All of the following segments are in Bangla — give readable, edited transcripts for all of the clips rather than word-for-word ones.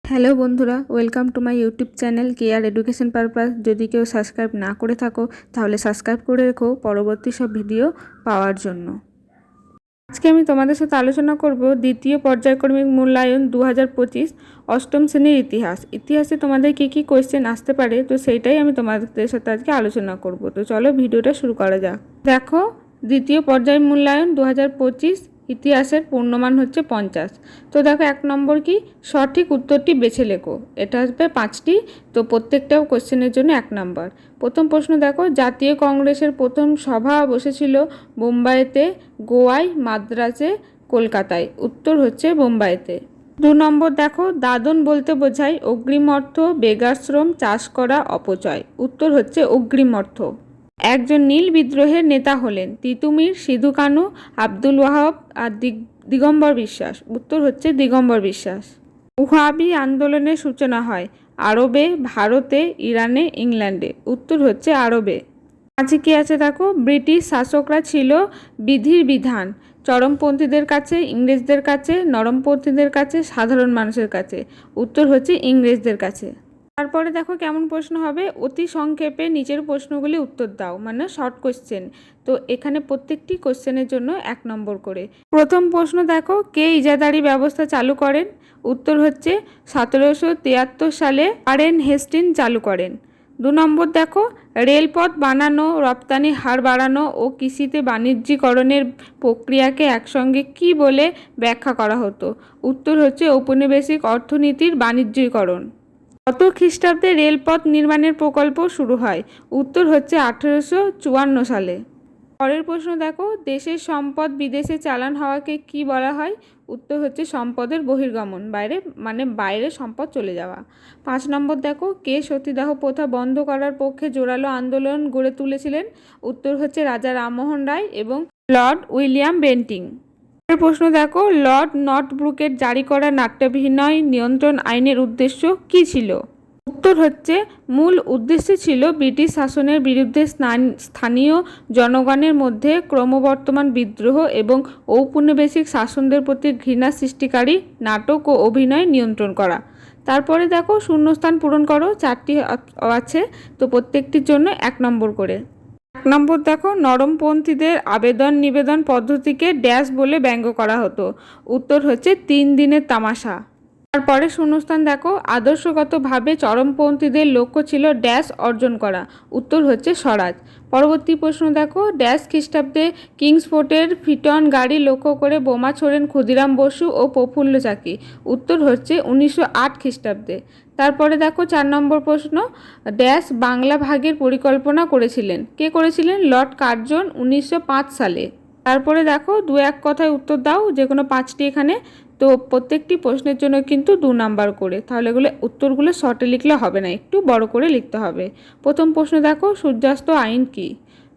হ্যালো বন্ধুরা, welcome to my YouTube channel care education purpose. যদি কেউ সাবস্ক্রাইব না করে থাকো তাহলে সাবস্ক্রাইব করে রেখো পরবর্তী সব ভিডিও পাওয়ার জন্য। আজকে আমি তোমাদের সাথে আলোচনা করব দ্বিতীয় পর্যায়ক্রমিক মূল্যায়ন 2025 অষ্টম শ্রেণীর ইতিহাসে তোমাদের কী কী কোয়েশ্চেন আসতে পারে, তো সেইটাই আমি তোমাদের সাথে আজকে আলোচনা করব। তো চলো ভিডিওটা শুরু করা যাক। দেখো, দ্বিতীয় পর্যায় মূল্যায়ন 2025 ইতিহাসের পূর্ণমান হচ্ছে 50। তো দেখো, 1 নম্বর কি, সঠিক উত্তরটি বেছে লেখো। এটা আসবে 5টি, তো প্রত্যেকটাও কোশ্চেনের জন্য 1 নম্বর। প্রথম প্রশ্ন দেখো, জাতীয় কংগ্রেসের প্রথম সভা বসেছিল বোম্বাইতে, গোয়ায়, মাদ্রাজে, কলকাতায়। উত্তর হচ্ছে বোম্বাইতে। 2 নম্বর দেখো, দাদন বলতে বোঝায় অগ্রিম অর্থ, বেগারশ্রম, চাষ করা, অপচয়। উত্তর হচ্ছে অগ্রিম অর্থ। একজন নীল বিদ্রোহের নেতা হলেন তিতুমির, সিধু কানু, আব্দুল ওয়াহাব আর দিগম্বর বিশ্বাস। উত্তর হচ্ছে দিগম্বর বিশ্বাস। ওহাবি আন্দোলনের সূচনা হয় আরবে, ভারতে, ইরানে, ইংল্যান্ডে। উত্তর হচ্ছে আরবে। আজকে কি আছে দেখো, ব্রিটিশ শাসকরা ছিল বিধির বিধান, চরমপন্থীদের কাছে, ইংরেজদের কাছে, নরমপন্থীদের কাছে, সাধারণ মানুষের কাছে। উত্তর হচ্ছে ইংরেজদের কাছে। তারপরে দেখো কেমন প্রশ্ন হবে, অতি সংক্ষেপে নিচের প্রশ্নগুলি উত্তর দাও, মানে শর্ট কোশ্চেন। তো এখানে প্রত্যেকটি কোশ্চেনের জন্য 1 নম্বর করে। প্রথম প্রশ্ন দেখো, কে ইজাদারি ব্যবস্থা চালু করেন? উত্তর হচ্ছে 1773 সালে ওয়ারেন হেস্টিং চালু করেন। 2 নম্বর দেখো, রেলপথ বানানো, রপ্তানি হার বাড়ানো ও কৃষিতে বাণিজ্যিকরণের প্রক্রিয়াকে একসঙ্গে কি বলে ব্যাখ্যা করা হতো? উত্তর হচ্ছে ঔপনিবেশিক অর্থনীতির বাণিজ্যিকরণ। কত খ্রিস্টাব্দে রেলপথ নির্মাণের প্রকল্প শুরু হয়? উত্তর হচ্ছে 1854 সালে। পরের প্রশ্ন দেখো, দেশের সম্পদ বিদেশে চালান হওয়াকে কি বলা হয়? উত্তর হচ্ছে সম্পদের বহির্গমন, বাইরে সম্পদ চলে যাওয়া। 5 নম্বর দেখো, কে সতীদাহ প্রথা বন্ধ করার পক্ষে জোরালো আন্দোলন গড়ে তুলেছিলেন? উত্তর হচ্ছে রাজা রামমোহন রায় এবং লর্ড উইলিয়াম বেন্টিং। প্রশ্ন দেখো, লর্ড নর্থব্রুকের জারি করা নাট্যাভিনয় নিয়ন্ত্রণ আইনের উদ্দেশ্য কী ছিল? উত্তর হচ্ছে মূল উদ্দেশ্য ছিল ব্রিটিশ শাসনের বিরুদ্ধে স্থানীয় জনগণের মধ্যে ক্রমবর্ধমান বিদ্রোহ এবং ঔপনিবেশিক শাসনদের প্রতি ঘৃণা সৃষ্টিকারী নাটক ও অভিনয় নিয়ন্ত্রণ করা। তারপরে দেখো, শূন্যস্থান পূরণ করো, 4টি আছে, তো প্রত্যেকটির জন্য 1 নম্বর করে। 1 নম্বর দেখো, নরমপন্থীদের আবেদন নিবেদন পদ্ধতিকে ড্যাশ বলে ব্যঙ্গ করা হতো। উত্তর হচ্ছে 3 দিনের তামাশা। তারপরে শূন্যস্থান দেখো, আদর্শগতভাবে চরমপন্থীদের লক্ষ্য ছিল ড্যাশ অর্জন করা। উত্তর হচ্ছে স্বরাজ। পরবর্তী প্রশ্ন দেখো, ড্যাশ খ্রিস্টাব্দে কিংসফোর্টের ফিটন গাড়ি লক্ষ্য করে বোমা ছোড়েন ক্ষুদিরাম বসু ও প্রফুল্ল চাকি। উত্তর হচ্ছে 1908 খ্রিস্টাব্দে। তারপরে দেখো 4 নম্বর প্রশ্ন, ড্যাশ বাংলা ভাগের পরিকল্পনা করেছিলেন? কে করেছিলেন? লর্ড কার্জন 1905 সালে। তারপরে দেখো 2-1 কথায় উত্তর দাও, যে কোনো 5টি এখানে। তো প্রত্যেকটি প্রশ্নের জন্য কিন্তু 2 নাম্বার করে, তাহলে এগুলো উত্তরগুলো শর্টে লিখলে হবে না, একটু বড় করে লিখতে হবে। প্রথম প্রশ্ন দেখো, সূর্যাস্ত আইন কি?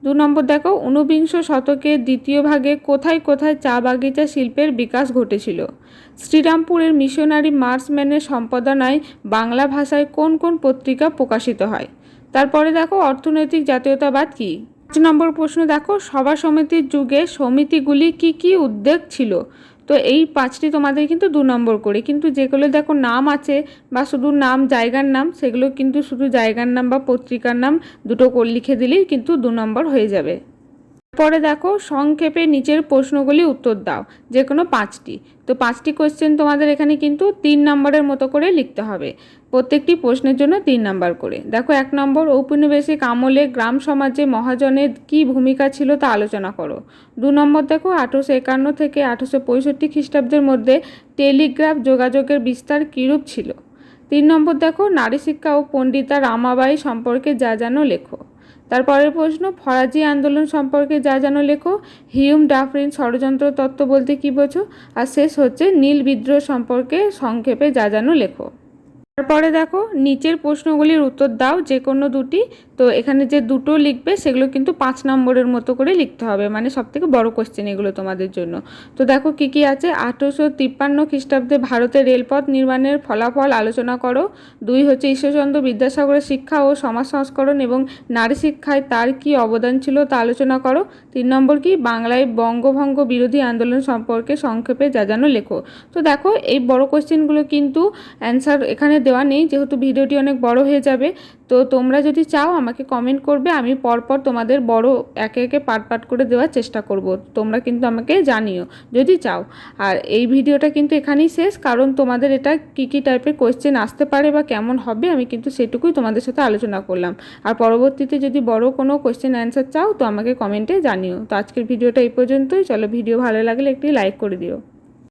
2 নম্বর দেখো, 19বিংশ শতকের দ্বিতীয় ভাগে কোথায় কোথায় চা বাগিচা শিল্পের বিকাশ ঘটেছিল? শ্রীরামপুরের মিশনারি মার্চম্যানের সম্পাদনায় বাংলা ভাষায় কোন কোন পত্রিকা প্রকাশিত হয়? তারপরে দেখো, অর্থনৈতিক জাতীয়তাবাদ কি? 5 নম্বর প্রশ্ন দেখো, সভা সমিতির যুগে সমিতিগুলি কি কি উদ্যোগ ছিল? তো এই 5টি তোমাদের কিন্তু 2 নম্বর করে, কিন্তু যেগুলো দেখো নাম আছে বা শুধু নাম, জায়গার নাম, সেগুলো কিন্তু শুধু জায়গার নাম বা পত্রিকার নাম দুটো করে লিখে দিলেই কিন্তু 2 নম্বর হয়ে যাবে। পরে দেখো, সংক্ষেপে নিচের প্রশ্নগুলি উত্তর দাও, যে কোনো 5টি। তো 5টি কোয়েশ্চেন তোমাদের এখানে কিন্তু 3 নম্বরের মতো করে লিখতে হবে, প্রত্যেকটি প্রশ্নের জন্য 3 নাম্বার করে। দেখো 1 নম্বর, ঔপনিবেশিক আমলে গ্রাম সমাজে মহাজনের কী ভূমিকা ছিল তা আলোচনা করো। 2 নম্বর দেখো, 1851 থেকে 1865 খ্রিস্টাব্দের মধ্যে টেলিগ্রাফ যোগাযোগের বিস্তার কীরূপ ছিল? 3 নম্বর দেখো, নারী শিক্ষা ও পণ্ডিতা রামাবাঈ সম্পর্কে যা জানো লেখো। তারপরের প্রশ্ন, ফরাজি আন্দোলন সম্পর্কে যা জানো লেখো। হিউম ডাফরিন ষড়যন্ত্র তত্ত্ব বলতে কী বোঝো? আর শেষ হচ্ছে নীল বিদ্রোহ সম্পর্কে সংক্ষেপে যা জানো লেখো। তারপরে দেখো, নিচের প্রশ্নগুলির উত্তর দাও, যে কোনো 2টি। তো তো এখানে যে দুটো লিখবে সেগুলো কিন্তু 5 নম্বরের মতো করে লিখতে হবে, মানে সবথেকে বড় কোশ্চেন এগুলো তোমাদের জন্য। তো দেখো কি কি আছে। 1853 খ্রিস্টাব্দে ভারতে রেলপথ নির্মাণের ফলাফল আলোচনা করো। 2 হচ্ছে ঈশ্বরচন্দ্র বিদ্যাসাগরের শিক্ষা ও সমাজ সংস্করণ এবং নারী শিক্ষায় তার কি অবদান ছিল তা আলোচনা করো। 3 নম্বর কি বাংলায় বঙ্গভঙ্গ বিরোধী আন্দোলন সম্পর্কে সংক্ষেপে যাজানো লেখো। তো দেখো এই বড় কোশ্চেনগুলো কিন্তু অ্যান্সার এখানে দেওয়া নেই, যেহেতু ভিডিওটি অনেক বড় হয়ে যাবে। তো তোমরা যদি চাও আমাকে কমেন্ট করবে, আমি পরপর তোমাদের বড় একে একে পার্ট পার্ট করে দেওয়ার চেষ্টা করব। তোমরা কিন্তু আমাকে জানিও যদি চাও। আর এই ভিডিওটা কিন্তু এখানেই শেষ, কারণ তোমাদের এটা কী কী টাইপের কোয়েশ্চেন আসতে পারে বা কেমন হবে আমি কিন্তু সেটুকুই তোমাদের সাথে আলোচনা করলাম। আর পরবর্তীতে যদি বড় কোনো কোয়েশ্চেন অ্যান্সার চাও তো আমাকে কমেন্টে জানিও। তো আজকের ভিডিওটা এই পর্যন্তই। চলো, ভিডিও ভালো লাগলে একটি লাইক করে দিও।